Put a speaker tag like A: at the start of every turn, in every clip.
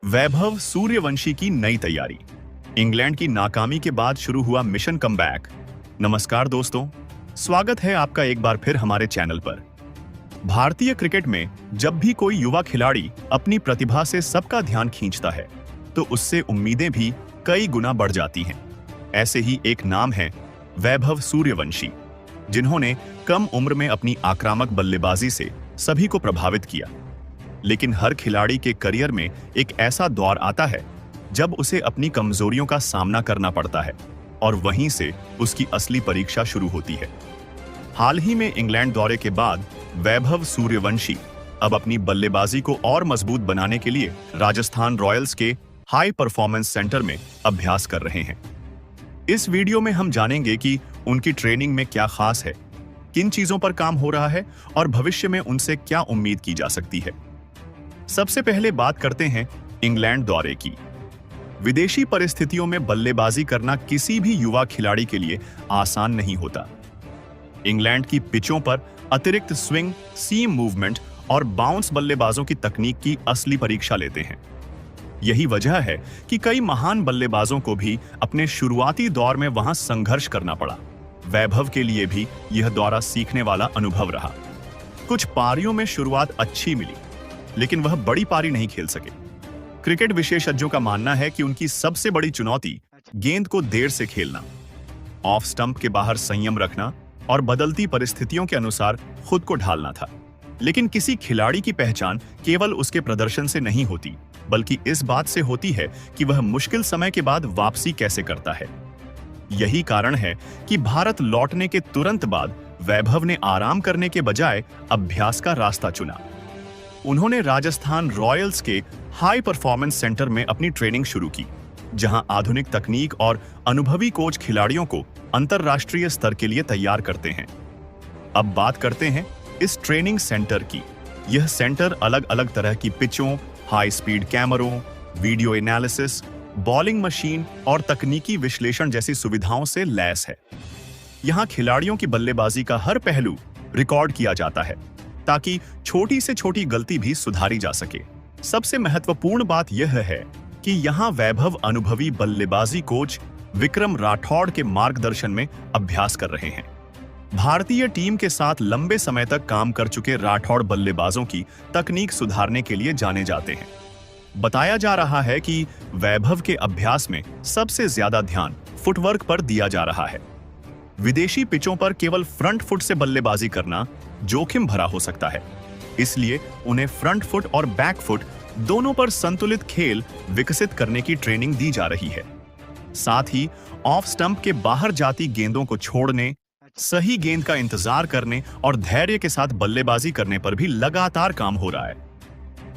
A: वैभव सूर्यवंशी की नई तैयारी। इंग्लैंड की नाकामी के बाद शुरू हुआ मिशन कमबैक। नमस्कार दोस्तों, स्वागत है आपका एक बार फिर हमारे चैनल पर। भारतीय क्रिकेट में जब भी कोई युवा खिलाड़ी अपनी प्रतिभा से सबका ध्यान खींचता है तो उससे उम्मीदें भी कई गुना बढ़ जाती हैं। ऐसे ही एक नाम है वैभव सूर्यवंशी, जिन्होंने कम उम्र में अपनी आक्रामक बल्लेबाजी से सभी को प्रभावित किया। लेकिन हर खिलाड़ी के करियर में एक ऐसा दौर आता है जब उसे अपनी कमजोरियों का सामना करना पड़ता है और वहीं से उसकी असली परीक्षा शुरू होती है। हाल ही में इंग्लैंड दौरे के बाद वैभव सूर्यवंशी अब अपनी बल्लेबाजी को और मजबूत बनाने के लिए राजस्थान रॉयल्स के हाई परफॉर्मेंस सेंटर में अभ्यास कर रहे हैं। इस वीडियो में हम जानेंगे कि उनकी ट्रेनिंग में क्या खास है, किन चीजों पर काम हो रहा है और भविष्य में उनसे क्या उम्मीद की जा सकती है। सबसे पहले बात करते हैं इंग्लैंड दौरे की। विदेशी परिस्थितियों में बल्लेबाजी करना किसी भी युवा खिलाड़ी के लिए आसान नहीं होता। इंग्लैंड की पिचों पर अतिरिक्त स्विंग, सीम मूवमेंट और बाउंस बल्लेबाजों की तकनीक की असली परीक्षा लेते हैं। यही वजह है कि कई महान बल्लेबाजों को भी अपने शुरुआती दौर में वहां संघर्ष करना पड़ा। वैभव के लिए भी यह दौरा सीखने वाला अनुभव रहा। कुछ पारियों में शुरुआत अच्छी मिली, लेकिन वह बड़ी पारी नहीं खेल सके। क्रिकेट विशेषज्ञों का मानना है कि उनकी सबसे बड़ी चुनौती गेंद को देर से खेलना, ऑफ स्टंप के बाहर संयम रखना और बदलती परिस्थितियों के अनुसार खुद को ढालना था। लेकिन किसी खिलाड़ी की पहचान केवल उसके प्रदर्शन से नहीं होती, बल्कि इस बात से होती है कि वह मुश्किल समय के बाद वापसी कैसे करता है। यही कारण है कि भारत लौटने के तुरंत बाद वैभव ने आराम करने के बजाय अभ्यास का रास्ता चुना। उन्होंने राजस्थान रॉयल्स के हाई परफॉर्मेंस सेंटर में अपनी ट्रेनिंग शुरू की, जहां आधुनिक तकनीक और अनुभवी कोच खिलाड़ियों को अंतरराष्ट्रीय स्तर के लिए तैयार करते हैं। अब बात करते हैं इस ट्रेनिंग सेंटर की। यह सेंटर अलग अलग तरह की पिचों, हाई स्पीड कैमरों, वीडियो एनालिसिस, बॉलिंग मशीन और तकनीकी विश्लेषण जैसी सुविधाओं से लैस है। यहां खिलाड़ियों की बल्लेबाजी का हर पहलू रिकॉर्ड किया जाता है ताकि छोटी से छोटी गलती भी सुधारी जा सके। सबसे महत्वपूर्ण बात यह है कि यहां वैभव अनुभवी बल्लेबाजी कोच विक्रम राठौड़ के मार्गदर्शन में अभ्यास कर रहे हैं। भारतीय टीम के साथ लंबे समय तक काम कर चुके राठौड़ बल्लेबाजों की तकनीक सुधारने के लिए जाने जाते हैं। बताया जा रहा है कि वैभव के अभ्यास में सबसे ज्यादा ध्यान फुटवर्क पर दिया जा रहा है। विदेशी पिचों पर केवल फ्रंट फुट से बल्लेबाजी करना जोखिम भरा हो सकता है, इसलिए उन्हें फ्रंट फुट और बैक फुट दोनों पर संतुलित खेल विकसित करने की ट्रेनिंग दी जा रही है। साथ ही ऑफ स्टंप के बाहर जाती गेंदों को छोड़ने, सही गेंद का इंतजार करने और धैर्य के साथ बल्लेबाजी करने पर भी लगातार काम हो रहा है।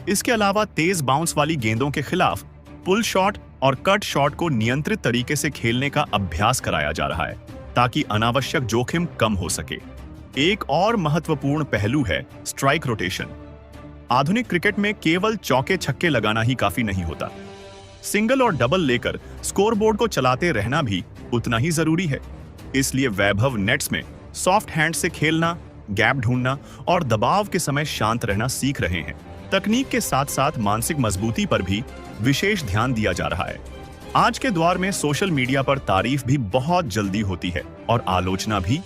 A: इसके अलावा तेज बाउंस वाली गेंदों के खिलाफ पुल शॉट और कट शॉट को नियंत्रित तरीके से खेलने का अभ्यास कराया जा रहा है, ताकि अनावश्यक जोखिम कम हो सके। एक और महत्वपूर्ण पहलू है स्ट्राइक रोटेशन। आधुनिक क्रिकेट में केवल चौके छक्के लगाना ही काफी नहीं होता। सिंगल और डबल लेकर स्कोरबोर्ड को चलाते रहना भी उतना ही जरूरी है। इसलिए वैभव नेट्स में सॉफ्ट हैंड से खेलना, गैप ढूंढना और दबाव के समय शांत रहना सीख रहे हैं। तकनीक के साथ साथ मानसिक मजबूती पर भी विशेष ध्यान दिया जा रहा है। आज के दौर में सोशल मीडिया पर तारीफ भी बहुत जल्दी होती है और आलोचना भी।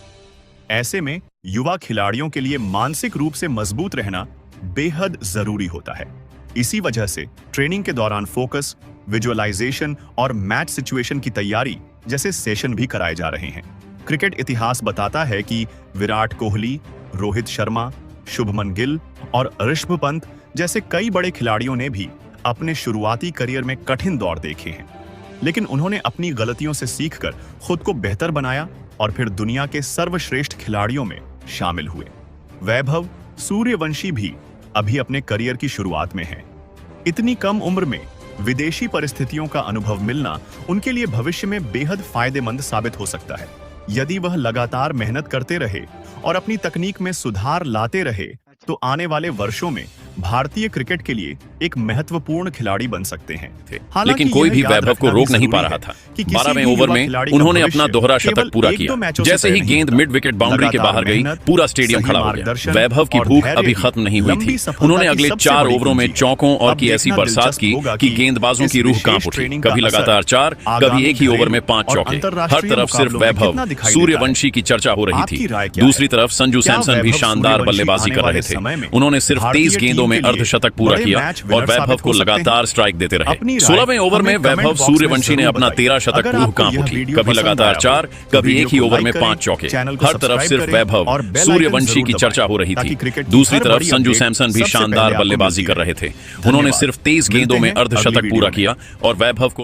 A: ऐसे में युवा खिलाड़ियों के लिए मानसिक रूप से मजबूत रहना बेहद जरूरी होता है। इसी वजह से ट्रेनिंग के दौरान फोकस, विजुअलाइजेशन और मैच सिचुएशन की तैयारी जैसे सेशन भी कराए जा रहे हैं। क्रिकेट इतिहास बताता है कि विराट कोहली, रोहित शर्मा, शुभमन गिल और ऋषभ पंत जैसे कई बड़े खिलाड़ियों ने भी अपने शुरुआती करियर में कठिन दौर देखे हैं, लेकिन उन्होंने अपनी गलतियों से सीखकर खुद को बेहतर बनाया और फिर दुनिया के सर्वश्रेष्ठ खिलाड़ियों में शामिल हुए। वैभव सूर्यवंशी भी अभी अपने करियर की शुरुआत में हैं। इतनी कम उम्र में विदेशी परिस्थितियों का अनुभव मिलना उनके लिए भविष्य में बेहद फायदेमंद साबित हो सकता है। यदि वह लगातार मेहनत करते रहे और अपनी तकनीक में सुधार लाते रहे, तो आने वाले वर्षों में भारतीय क्रिकेट के लिए एक महत्वपूर्ण खिलाड़ी बन सकते हैं।
B: लेकिन कोई भी वैभव को रोक नहीं पा रहा था। 12वें ओवर में उन्होंने अपना दोहरा शतक पूरा किया। जैसे ही गेंद मिड विकेट बाउंड्री के बाहर गई, पूरा स्टेडियम खड़ा हो गया। वैभव की भूख अभी खत्म नहीं हुई थी। उन्होंने अगले 4 ओवरों में चौकों और की ऐसी बरसात की कि गेंदबाजों की रूह कांप उठी। कभी लगातार 4, कभी एक ही ओवर में 5 चौके। हर तरफ सिर्फ वैभव सूर्यवंशी की चर्चा हो रही थी। दूसरी तरफ संजू सैमसन भी शानदार बल्लेबाजी कर रहे थे। उन्होंने सिर्फ 23 गेंदों में अर्धशतक पूरा किया और वैभव को लगातार स्ट्राइक देते रहे। 16वें ओवर में वैभव सूर्यवंशी ने अपना 13 शतक रूह कांप उठी। कभी लगातार 4, कभी एक ही ओवर में 5 चौके। हर तरफ सिर्फ वैभव सूर्यवंशी की चर्चा हो रही थी। दूसरी तरफ संजू सैमसन भी शानदार बल्लेबाजी कर रहे थे। उन्होंने सिर्फ 23 गेंदों में अर्धशतक पूरा किया और वैभव को